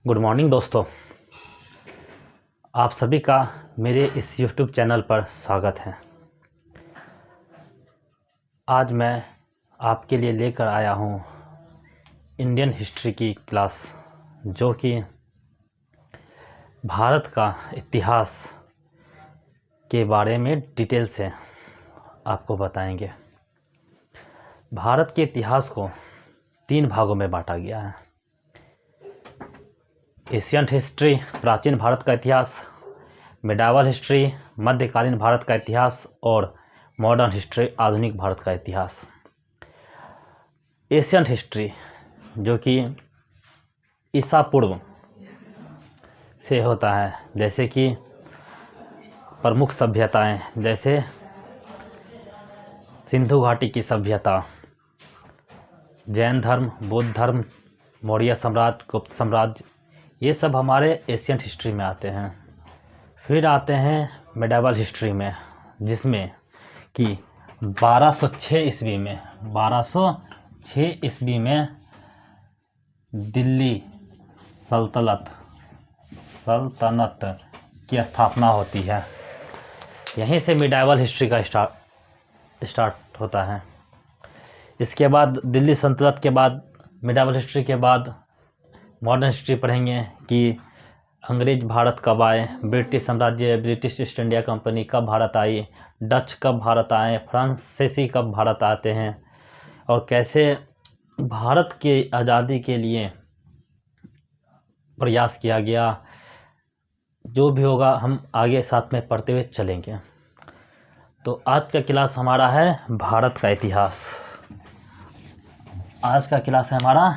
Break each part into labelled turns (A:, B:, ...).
A: Good morning दोस्तों, आप सभी का मेरे इस YouTube चैनल पर स्वागत है। आज मैं आपके लिए लेकर आया हूँ इंडियन हिस्ट्री की क्लास, जो कि भारत का इतिहास के बारे में डिटेल से आपको बताएंगे। भारत के इतिहास को 3 भागों में बांटा गया है। एशियंट हिस्ट्री, प्राचीन भारत का इतिहास, मिडावल हिस्ट्री, मध्यकालीन भारत का इतिहास, और मॉडर्न हिस्ट्री, आधुनिक भारत का इतिहास। एशियंट हिस्ट्री जो कि ईसा पूर्व से होता है, जैसे कि प्रमुख सभ्यताएं जैसे सिंधु घाटी की सभ्यता, जैन धर्म, बुद्ध धर्म, मौर्य साम्राज्य, गुप्त साम्राज्य, ये सब हमारे एशियंट हिस्ट्री में आते हैं। फिर आते हैं मिडावल हिस्ट्री में, जिसमें कि 1206 ईस्वी में दिल्ली सल्तनत की स्थापना होती है। यहीं से मिडावल हिस्ट्री का स्टार्ट होता है। इसके बाद दिल्ली सल्तनत के बाद, मिडावल हिस्ट्री के बाद मॉडर्न हिस्ट्री पढ़ेंगे कि अंग्रेज भारत कब आए, ब्रिटिश साम्राज्य, ब्रिटिश ईस्ट इंडिया कंपनी कब भारत आई, डच कब भारत आए, फ्रांसीसी कब भारत आते हैं, और कैसे भारत के आज़ादी के लिए प्रयास किया गया। जो भी होगा हम आगे साथ में पढ़ते हुए चलेंगे। तो आज का क्लास हमारा है भारत का इतिहास। आज का क्लास है हमारा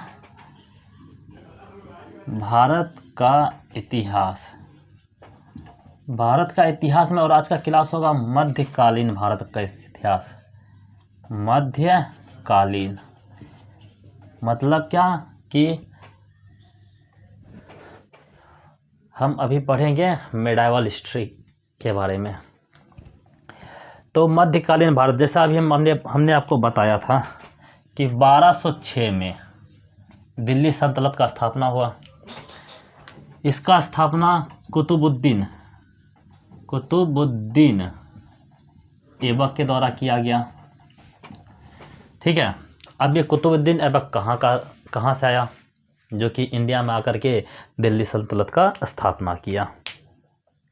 A: भारत का इतिहास। भारत का इतिहास में, और आज का क्लास होगा मध्यकालीन भारत का इतिहास। मध्यकालीन मतलब क्या कि हम अभी पढ़ेंगे मिडावल हिस्ट्री के बारे में। तो मध्यकालीन भारत, जैसा अभी हमने आपको बताया था कि 1206 में दिल्ली सल्तनत का स्थापना हुआ। इसका स्थापना कुतुबुद्दीन ऐबक के द्वारा किया गया। ठीक है। अब ये कुतुबुद्दीन ऐबक कहाँ से आया, जो कि इंडिया में आकर के दिल्ली सल्तनत का स्थापना किया।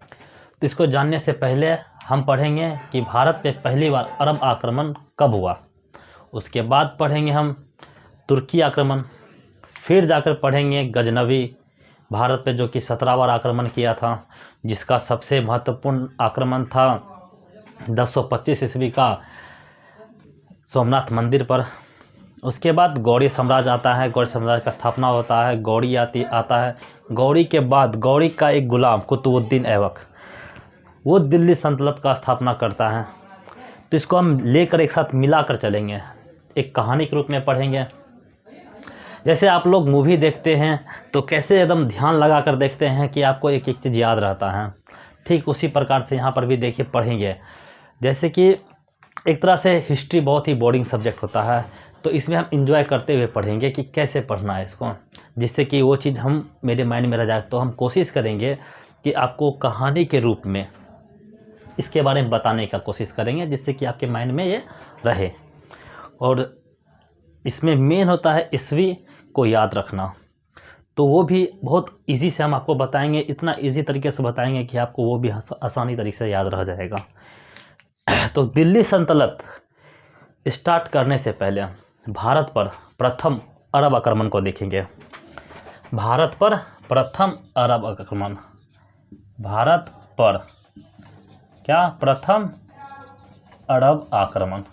A: तो इसको जानने से पहले हम पढ़ेंगे कि भारत पे पहली बार अरब आक्रमण कब हुआ। उसके बाद पढ़ेंगे हम तुर्की आक्रमण। फिर जाकर पढ़ेंगे गजनवी भारत पे, जो कि 17 बार आक्रमण किया था, जिसका सबसे महत्वपूर्ण आक्रमण था 1025 ईस्वी का सोमनाथ मंदिर पर। उसके बाद गौड़ी साम्राज्य आता है, गौड़ी साम्राज्य का स्थापना होता है, गौड़ी आता है। गौड़ी के बाद गौड़ी का एक गुलाम कुतुबुद्दीन ऐबक, वो दिल्ली सल्तनत का स्थापना करता है। तो इसको हम लेकर एक साथ मिलाकर चलेंगे, एक कहानी के रूप में पढ़ेंगे। जैसे आप लोग मूवी देखते हैं तो कैसे एकदम ध्यान लगा कर देखते हैं कि आपको एक एक चीज़ याद रहता है, ठीक उसी प्रकार से यहाँ पर भी देखिए पढ़ेंगे। जैसे कि एक तरह से हिस्ट्री बहुत ही बोरिंग सब्जेक्ट होता है, तो इसमें हम इंजॉय करते हुए पढ़ेंगे कि कैसे पढ़ना है इसको, जिससे कि वो चीज़ हम मेरे माइंड में रह जाए। तो हम कोशिश करेंगे कि आपको कहानी के रूप में इसके बारे में बताने का कोशिश करेंगे, जिससे कि आपके माइंड में ये रहे। और इसमें मेन होता है ईस्वी को याद रखना, तो वो भी बहुत इजी से हम आपको बताएंगे। इतना इजी तरीके से बताएंगे कि आपको वो भी आसानी तरीके से याद रह जाएगा। तो दिल्ली सल्तनत स्टार्ट करने से पहले भारत पर प्रथम अरब आक्रमण को देखेंगे। भारत पर प्रथम अरब आक्रमण, भारत पर क्या प्रथम अरब आक्रमण।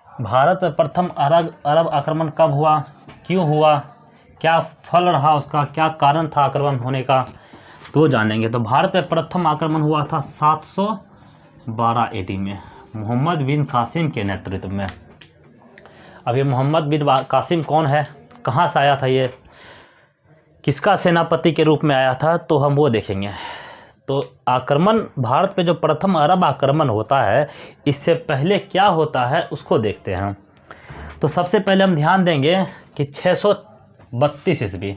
A: भारत में प्रथम अरब आक्रमण कब हुआ, क्यों हुआ, क्या फल रहा उसका, क्या कारण था आक्रमण होने का, तो जानेंगे। तो भारत में प्रथम आक्रमण हुआ था 712 AD में, मोहम्मद बिन कासिम के नेतृत्व में। अब ये मोहम्मद बिन कासिम कौन है, कहाँ से आया था, ये किसका सेनापति के रूप में आया था, तो हम वो देखेंगे। तो आक्रमण, भारत पे जो प्रथम अरब आक्रमण होता है, इससे पहले क्या होता है उसको देखते हैं। तो सबसे पहले हम ध्यान देंगे कि 632 ईस्वी,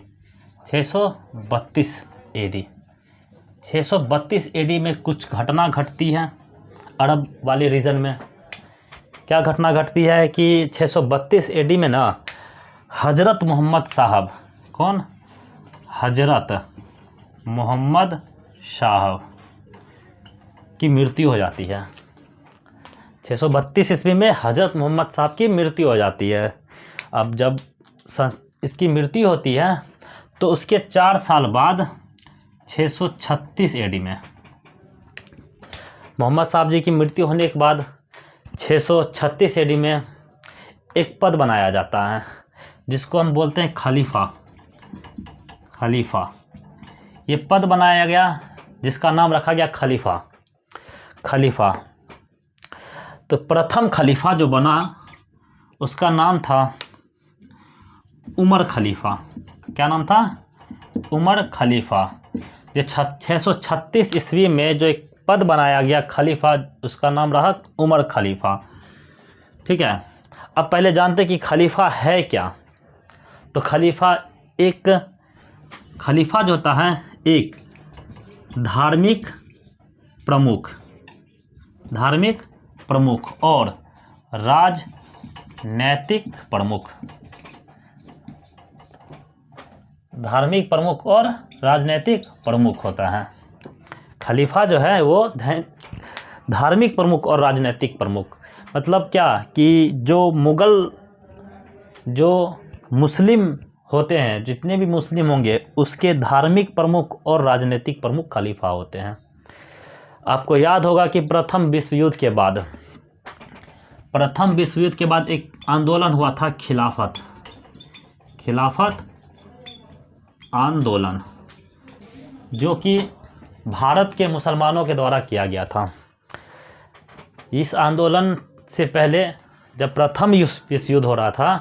A: 632 AD, 632 AD में कुछ घटना घटती है अरब वाले रीजन में। क्या घटना घटती है कि 632 AD में ना हजरत मोहम्मद साहब, कौन? हजरत मोहम्मद साहब की मृत्यु हो जाती है। 632 ईस्वी में हजरत मोहम्मद साहब की मृत्यु हो जाती है। अब जब इसकी मृत्यु होती है तो उसके 4 साल बाद 636 AD में मोहम्मद साहब जी की मृत्यु होने के बाद 636 AD में एक पद बनाया जाता है जिसको हम बोलते हैं खलीफा। खलीफा, ये पद बनाया गया जिसका नाम रखा गया खलीफा। खलीफा, तो प्रथम खलीफा जो बना उसका नाम था उमर खलीफा। क्या नाम था? उमर खलीफा। ये 636 ईस्वी में जो एक पद बनाया गया खलीफा, उसका नाम रहा उमर खलीफा। ठीक है, अब पहले जानते कि खलीफा है क्या। तो खलीफा जो होता है एक धार्मिक प्रमुख और राजनैतिक प्रमुख। धार्मिक प्रमुख और राजनैतिक प्रमुख होता है। खलीफा जो है वो धार्मिक प्रमुख और राजनैतिक प्रमुख, मतलब क्या कि जो मुस्लिम होते हैं, जितने भी मुस्लिम होंगे उसके धार्मिक प्रमुख और राजनीतिक प्रमुख खलीफा होते हैं। आपको याद होगा कि प्रथम विश्व युद्ध के बाद एक आंदोलन हुआ था खिलाफत आंदोलन, जो कि भारत के मुसलमानों के द्वारा किया गया था। इस आंदोलन से पहले जब प्रथम विश्व युद्ध हो रहा था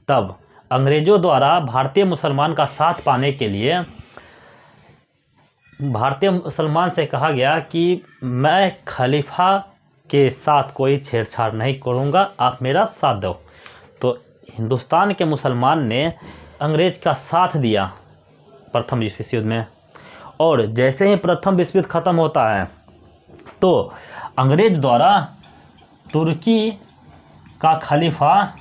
A: तब अंग्रेज़ों द्वारा भारतीय मुसलमान का साथ पाने के लिए भारतीय मुसलमान से कहा गया कि मैं खलीफा के साथ कोई छेड़छाड़ नहीं करूंगा, आप मेरा साथ दो। तो हिंदुस्तान के मुसलमान ने अंग्रेज़ का साथ दिया प्रथम विश्व युद्ध में। और जैसे ही प्रथम विश्व युद्ध ख़त्म होता है तो अंग्रेज़ द्वारा तुर्की का खलीफा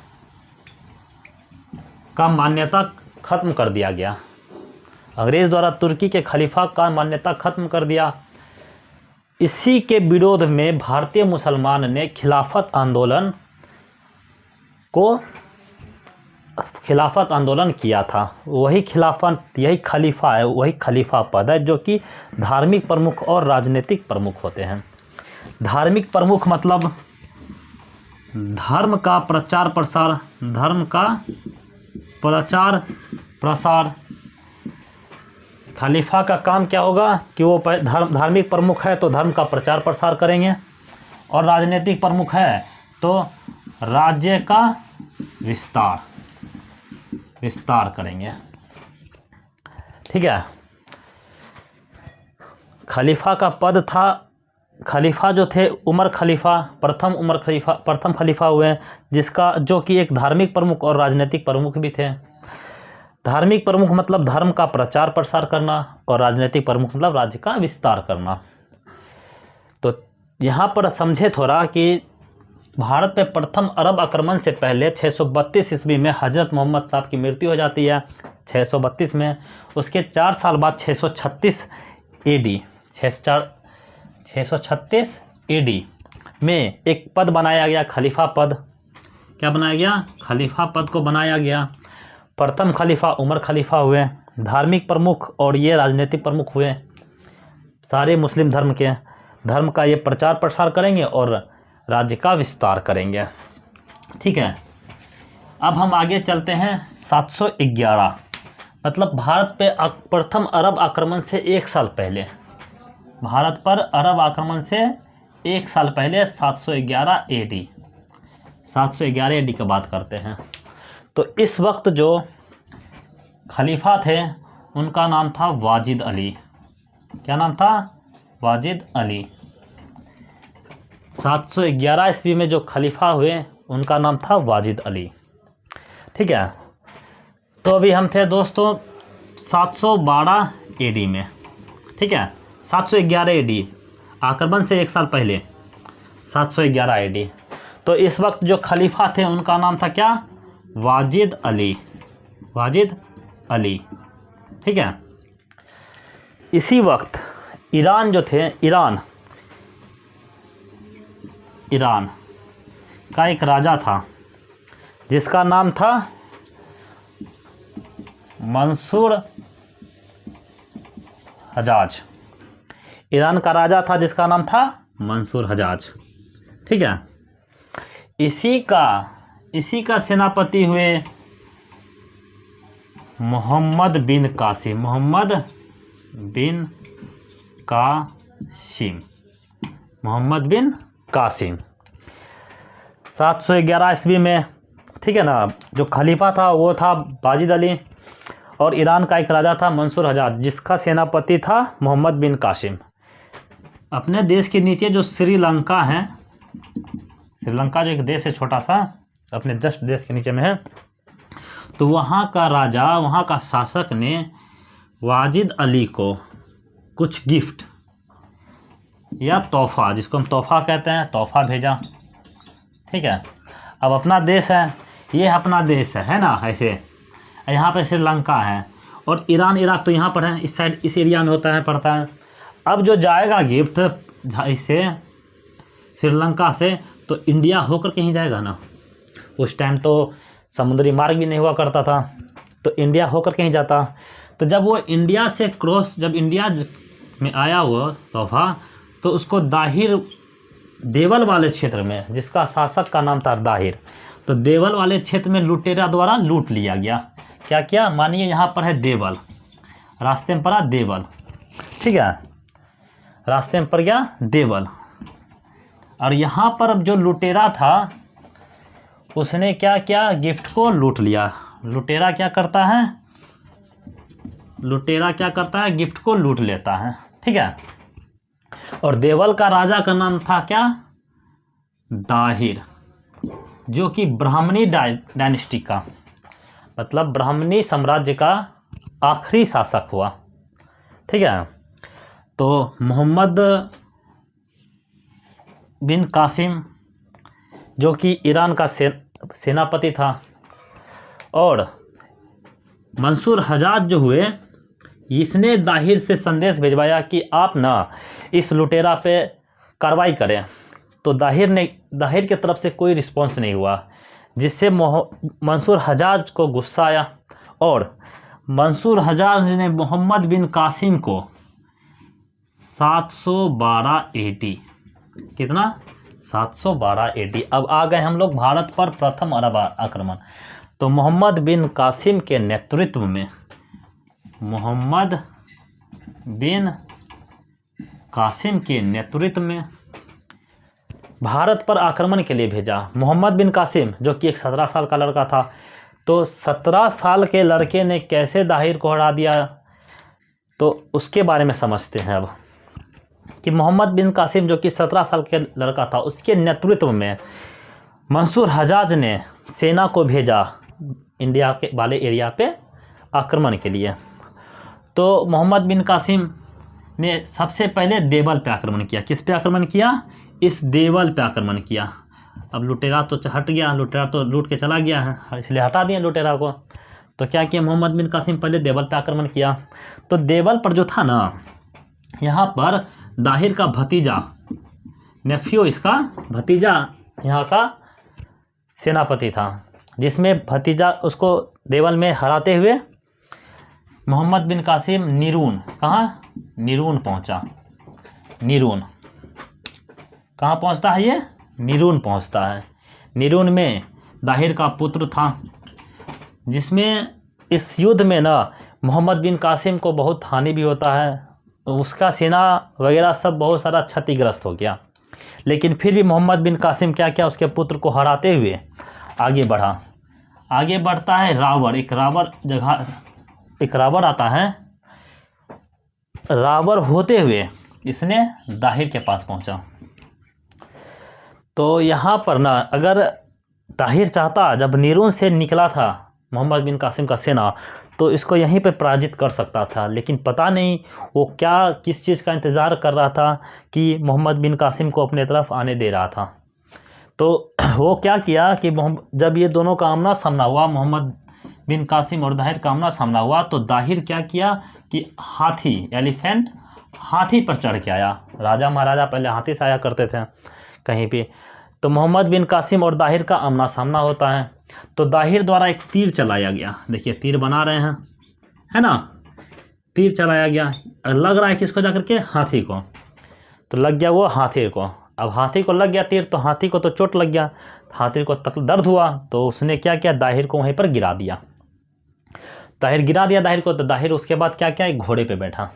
A: का मान्यता ख़त्म कर दिया गया। अंग्रेज़ द्वारा तुर्की के खलीफा का मान्यता ख़त्म कर दिया। इसी के विरोध में भारतीय मुसलमान ने खिलाफत आंदोलन किया था। यही खलीफा है, वही खलीफा पद है जो कि धार्मिक प्रमुख और राजनीतिक प्रमुख होते हैं। धार्मिक प्रमुख मतलब धर्म का प्रचार प्रसार। खलीफा का काम क्या होगा कि वो धार्मिक प्रमुख है तो धर्म का प्रचार प्रसार करेंगे, और राजनीतिक प्रमुख है तो राज्य का विस्तार करेंगे। ठीक है, खलीफा का पद था। खलीफा जो थे प्रथम खलीफा हुए, जो कि एक धार्मिक प्रमुख और राजनीतिक प्रमुख भी थे। धार्मिक प्रमुख मतलब धर्म का प्रचार प्रसार करना, और राजनीतिक प्रमुख मतलब राज्य का विस्तार करना। तो यहाँ पर समझे थोड़ा कि भारत पे प्रथम अरब आक्रमण से पहले 632 ईस्वी में हजरत मोहम्मद साहब की मृत्यु हो जाती है 632 में। उसके 4 साल बाद 636 AD में एक पद बनाया गया, खलीफा पद। क्या बनाया गया? खलीफा पद को बनाया गया। प्रथम खलीफा उमर खलीफा हुए, धार्मिक प्रमुख और ये राजनीतिक प्रमुख हुए। सारे मुस्लिम धर्म का ये प्रचार प्रसार करेंगे और राज्य का विस्तार करेंगे। ठीक है, अब हम आगे चलते हैं। 711 मतलब भारत पे प्रथम अरब आक्रमण से 1 साल पहले, भारत पर अरब आक्रमण से 1 साल पहले 711 AD की बात करते हैं। तो इस वक्त जो खलीफा थे उनका नाम था वाजिद अली। क्या नाम था? वाजिद अली। 711 ईस्वी में जो खलीफा हुए उनका नाम था वाजिद अली। ठीक है, तो अभी हम थे दोस्तों 712 AD में, ठीक है, 711 AD, आक्रमण से 1 साल पहले 711 AD। तो इस वक्त जो खलीफा थे उनका नाम था क्या? वाजिद अली, वाजिद अली, ठीक है। इसी वक्त ईरान जो थे, ईरान का एक राजा था जिसका नाम था मंसूर हजाज। ईरान का राजा था जिसका नाम था मंसूर हजाज, ठीक है। इसी का सेनापति हुए मोहम्मद बिन कासिम, मोहम्मद बिन कासिम 711 ईस्वी में, ठीक है ना। जो खलीफा था वो था वाजिद अली, और ईरान का एक राजा था मंसूर हजाज जिसका सेनापति था मोहम्मद बिन कासिम। अपने देश के नीचे जो श्रीलंका है, श्रीलंका जो एक देश है छोटा सा, अपने जस्ट देश के नीचे में है, तो वहाँ का राजा, वहाँ का शासक ने वाजिद अली को कुछ गिफ्ट या तोहफा, जिसको हम तोहफा कहते हैं, तोहफा भेजा, ठीक है। अब अपना देश है, ये अपना देश है ना, ऐसे यहाँ पे श्रीलंका है और ईरान इराक तो यहाँ पर है, इस साइड इस एरिया में होता है, पड़ता है। अब जो जाएगा गिफ्ट इससे श्रीलंका से, तो इंडिया होकर कहीं जाएगा ना। उस टाइम तो समुद्री मार्ग भी नहीं हुआ करता था, तो इंडिया होकर कहीं जाता। तो जब वो इंडिया से क्रॉस, जब इंडिया में आया हुआ तोहफा, तो उसको दाहिर, देवल वाले क्षेत्र में, जिसका शासक का नाम था दाहिर, तो देवल वाले क्षेत्र में लुटेरा द्वारा लूट लिया गया। क्या क्या? मानिए यहाँ पर है देवल, रास्ते में पड़ा देवल, ठीक है, रास्ते में पड़ गया देवल, और यहाँ पर जो लुटेरा था उसने क्या किया? गिफ्ट को लूट लिया। लुटेरा क्या करता है? लुटेरा क्या करता है? गिफ्ट को लूट लेता है, ठीक है। और देवल का राजा का नाम था क्या? दाहिर, जो कि ब्राह्मणी डायनेस्टी का, मतलब ब्राह्मणी साम्राज्य का आखिरी शासक हुआ, ठीक है। तो मोहम्मद बिन कासिम जो कि ईरान का सेनापति था, और मंसूर हजाज जो हुए, इसने दाहिर से संदेश भिजवाया कि आप ना इस लुटेरा पे कार्रवाई करें। तो दाहिर की तरफ से कोई रिस्पॉन्स नहीं हुआ, जिससे मंसूर हजाज को गुस्सा आया, और मंसूर हजाज ने मोहम्मद बिन कासिम को 712 AD, कितना? 712 AD। अब आ गए हम लोग भारत पर प्रथम अरब आक्रमण। तो मोहम्मद बिन कासिम के नेतृत्व में, मोहम्मद बिन कासिम के नेतृत्व में भारत पर आक्रमण के लिए भेजा। मोहम्मद बिन कासिम जो कि एक 17 साल का लड़का था, तो 17 साल के लड़के ने कैसे दाहिर को हरा दिया, तो उसके बारे में समझते हैं अब। कि मोहम्मद बिन कासिम जो कि 17 साल के लड़का था, उसके नेतृत्व में मंसूर हजाज ने सेना को भेजा इंडिया के वाले एरिया पे आक्रमण के लिए। तो मोहम्मद बिन कासिम ने सबसे पहले देवल पे आक्रमण किया। किस पे आक्रमण किया? इस देवल पे आक्रमण किया। अब लुटेरा तो हट गया, लुटेरा तो लूट के चला गया है, इसलिए हटा दिया लुटेरा को। तो क्या किया मोहम्मद बिन कासिम? पहले देवल पे आक्रमण किया। तो देवल पर जो था ना, यहाँ पर दाहिर का भतीजा, नेफ्यू, इसका भतीजा यहाँ का सेनापति था, जिसमें भतीजा उसको देवल में हराते हुए मोहम्मद बिन कासिम नीरून, कहाँ? नीरून पहुँचा। नीरून कहाँ पहुँचता है ये? नीरून पहुँचता है। नीरून में दाहिर का पुत्र था, जिसमें इस युद्ध में ना मोहम्मद बिन कासिम को बहुत हानि भी होता है, उसका सेना वगैरह सब बहुत सारा क्षतिग्रस्त हो गया। लेकिन फिर भी मोहम्मद बिन कासिम क्या किया? उसके पुत्र को हराते हुए आगे बढ़ा। आगे बढ़ता है रावर, एक रावर आता है। रावर होते हुए इसने दाहिर के पास पहुंचा। तो यहाँ पर ना, अगर दाहिर चाहता, जब नीरून से निकला था मोहम्मद बिन कासिम का सेना, तो इसको यहीं पे पराजित कर सकता था। लेकिन पता नहीं वो क्या किस चीज़ का इंतज़ार कर रहा था कि मोहम्मद बिन कासिम को अपने तरफ आने दे रहा था। तो वो क्या किया कि जब ये दोनों का आमना सामना हुआ, मोहम्मद बिन कासिम और दाहिर का आमना सामना हुआ, तो दाहिर क्या किया कि हाथी, एलिफेंट, हाथी पर चढ़ के आया। राजा महाराजा पहले हाथी से आया करते थे कहीं भी। तो मोहम्मद बिन कासिम और दाहिर का आमना सामना होता है। तो दाहिर द्वारा एक तीर चलाया गया, देखिए तीर बना रहे हैं, है ना, तीर चलाया गया, लग रहा है किसको, जाकर के हाथी को। तो लग गया वो हाथी को। अब हाथी को लग गया तीर, तो हाथी को तो चोट लग गया, हाथी को तक दर्द हुआ, तो उसने क्या किया, दाहिर को वहीं पर गिरा दिया। दाहिर गिरा दिया दाहिर को, तो दाहिर उसके बाद क्या किया, एक घोड़े पे बैठा,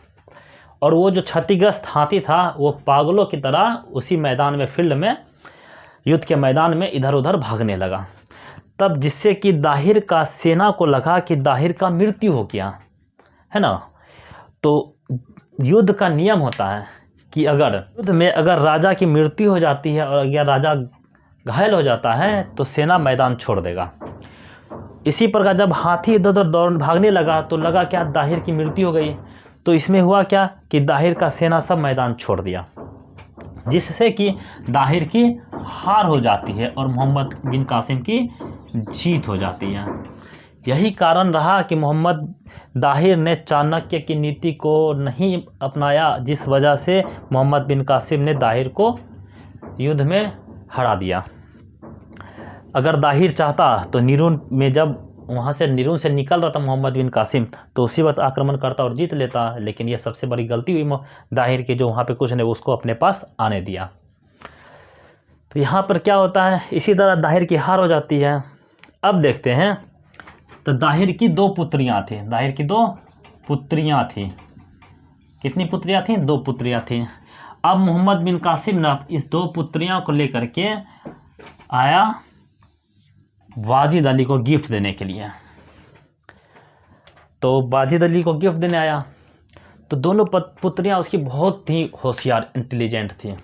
A: और वो जो क्षतिग्रस्त हाथी था वो पागलों की तरह उसी मैदान में, फील्ड में, युद्ध के मैदान में इधर उधर भागने लगा। तब जिससे कि दाहिर का सेना को लगा कि दाहिर का मृत्यु हो गया, है ना। तो युद्ध का नियम होता है कि अगर युद्ध में अगर राजा की मृत्यु हो जाती है और अगर राजा घायल हो जाता है तो सेना मैदान छोड़ देगा। इसी प्रकार जब हाथी इधर उधर दौड़ भागने लगा तो लगा क्या, दाहिर की मृत्यु हो गई। तो इसमें हुआ क्या कि दाहिर का सेना सब मैदान छोड़ दिया, जिससे कि दाहिर की हार हो जाती है और मोहम्मद बिन कासिम की जीत हो जाती है। यही कारण रहा कि मोहम्मद दाहिर ने चाणक्य की नीति को नहीं अपनाया, जिस वजह से मोहम्मद बिन कासिम ने दाहिर को युद्ध में हरा दिया। अगर दाहिर चाहता तो नीरून में, जब वहाँ से नीरून से निकल रहा था मोहम्मद बिन कासिम, तो उसी वक्त आक्रमण करता और जीत लेता। लेकिन यह सबसे बड़ी गलती हुई दाहिर की, जो वहाँ पे कुछ ने उसको अपने पास आने दिया। तो यहाँ पर क्या होता है, इसी तरह दाहिर की हार हो जाती है। अब देखते हैं, तो दाहिर की 2 पुत्रियाँ थी, दाहिर की 2 पुत्रियाँ थी। कितनी पुत्रियाँ थीं? 2 पुत्रियाँ थीं। अब मोहम्मद बिन कासिम ने इस 2 पुत्रियाँ को लेकर के आया वाजिद अली को गिफ्ट देने के लिए। तो वाजिद अली को गिफ्ट देने आया, तो दोनों पुत्रियाँ उसकी बहुत ही होशियार, इंटेलिजेंट थी।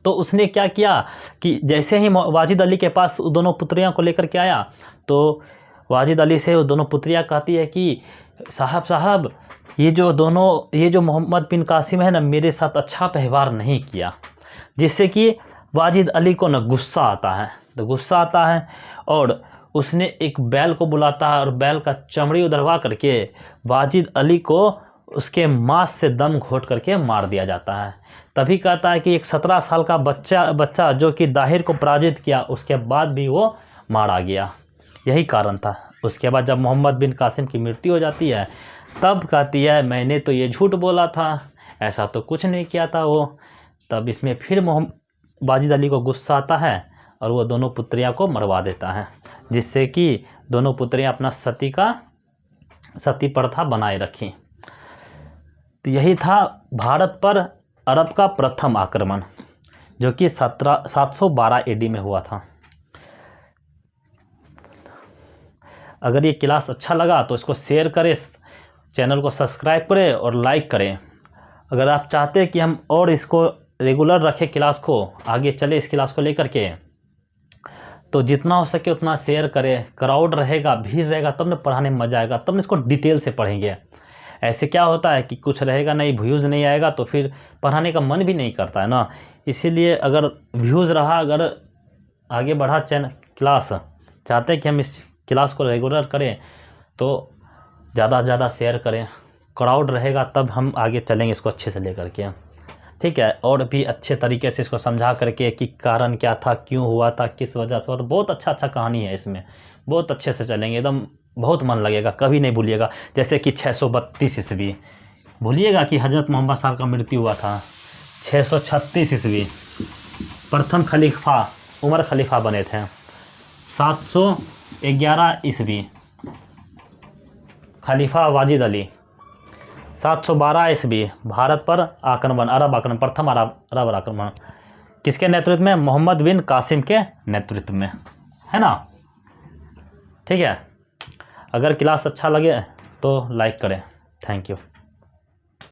A: तो उसने क्या किया कि जैसे ही वाजिद अली के पास दोनों पुत्रियाँ को लेकर के आया, तो वाजिद अली से वो दोनों पुत्रियाँ कहती है कि साहब ये जो मोहम्मद बिन कासिम है ना, मेरे साथ अच्छा व्यवहार नहीं किया। जिससे कि वाजिद अली को ना गुस्सा आता है, तो गुस्सा आता है और उसने एक बैल को बुलाता है और बैल का चमड़ी उधरवा करके वाजिद अली को उसके मांस से दम घोट करके मार दिया जाता है। तभी कहता है कि एक 17 साल का बच्चा जो कि दाहिर को पराजित किया, उसके बाद भी वो मारा गया। यही कारण था। उसके बाद जब मोहम्मद बिन कासिम की मृत्यु हो जाती है, तब कहती है मैंने तो ये झूठ बोला था, ऐसा तो कुछ नहीं किया था वो। तब इसमें फिर वाजिद अली को गुस्सा आता है और वो दोनों पुत्रियां को मरवा देता है, जिससे कि दोनों पुत्रियां अपना सती प्रथा बनाए रखी। तो यही था भारत पर अरब का प्रथम आक्रमण, जो कि 712 AD में हुआ था। अगर ये क्लास अच्छा लगा तो इसको शेयर करें, चैनल को सब्सक्राइब करें और लाइक करें। अगर आप चाहते हैं कि हम और इसको रेगुलर रखें, क्लास को आगे चले इस क्लास को लेकर के, तो जितना हो सके उतना शेयर करें। क्राउड रहेगा, भीड़ रहेगा, तब न पढ़ाने में मज़ा आएगा, तब न इसको डिटेल से पढ़ेंगे। ऐसे क्या होता है कि कुछ रहेगा नहीं, व्यूज़ नहीं आएगा, तो फिर पढ़ाने का मन भी नहीं करता है ना। इसीलिए अगर व्यूज़ रहा, अगर आगे बढ़ा चैनल क्लास, चाहते हैं कि हम इस क्लास को रेगुलर करें, तो ज़्यादा से ज़्यादा शेयर करें। क्राउड रहेगा तब हम आगे चलेंगे इसको अच्छे से लेकर के, ठीक है। और भी अच्छे तरीके से इसको समझा करके कि कारण क्या था, क्यों हुआ था, किस वजह से हुआ, तो बहुत अच्छा कहानी है इसमें, बहुत अच्छे से चलेंगे, एकदम बहुत मन लगेगा, कभी नहीं भूलिएगा। जैसे कि 632 ईस्वी, भूलिएगा कि हज़रत मोहम्मद साहब का मृत्यु हुआ था 636 ईस्वी, प्रथम खलीफा उमर खलीफा बने थे। 711 ईस्वी खलीफा वाजिद अली, 712 ईस्वी भारत पर आक्रमण, अरब आक्रमण, प्रथम अरब आक्रमण किसके नेतृत्व में? मोहम्मद बिन कासिम के नेतृत्व में, है ना। ठीक है, अगर क्लास अच्छा लगे तो लाइक करें। Thank you.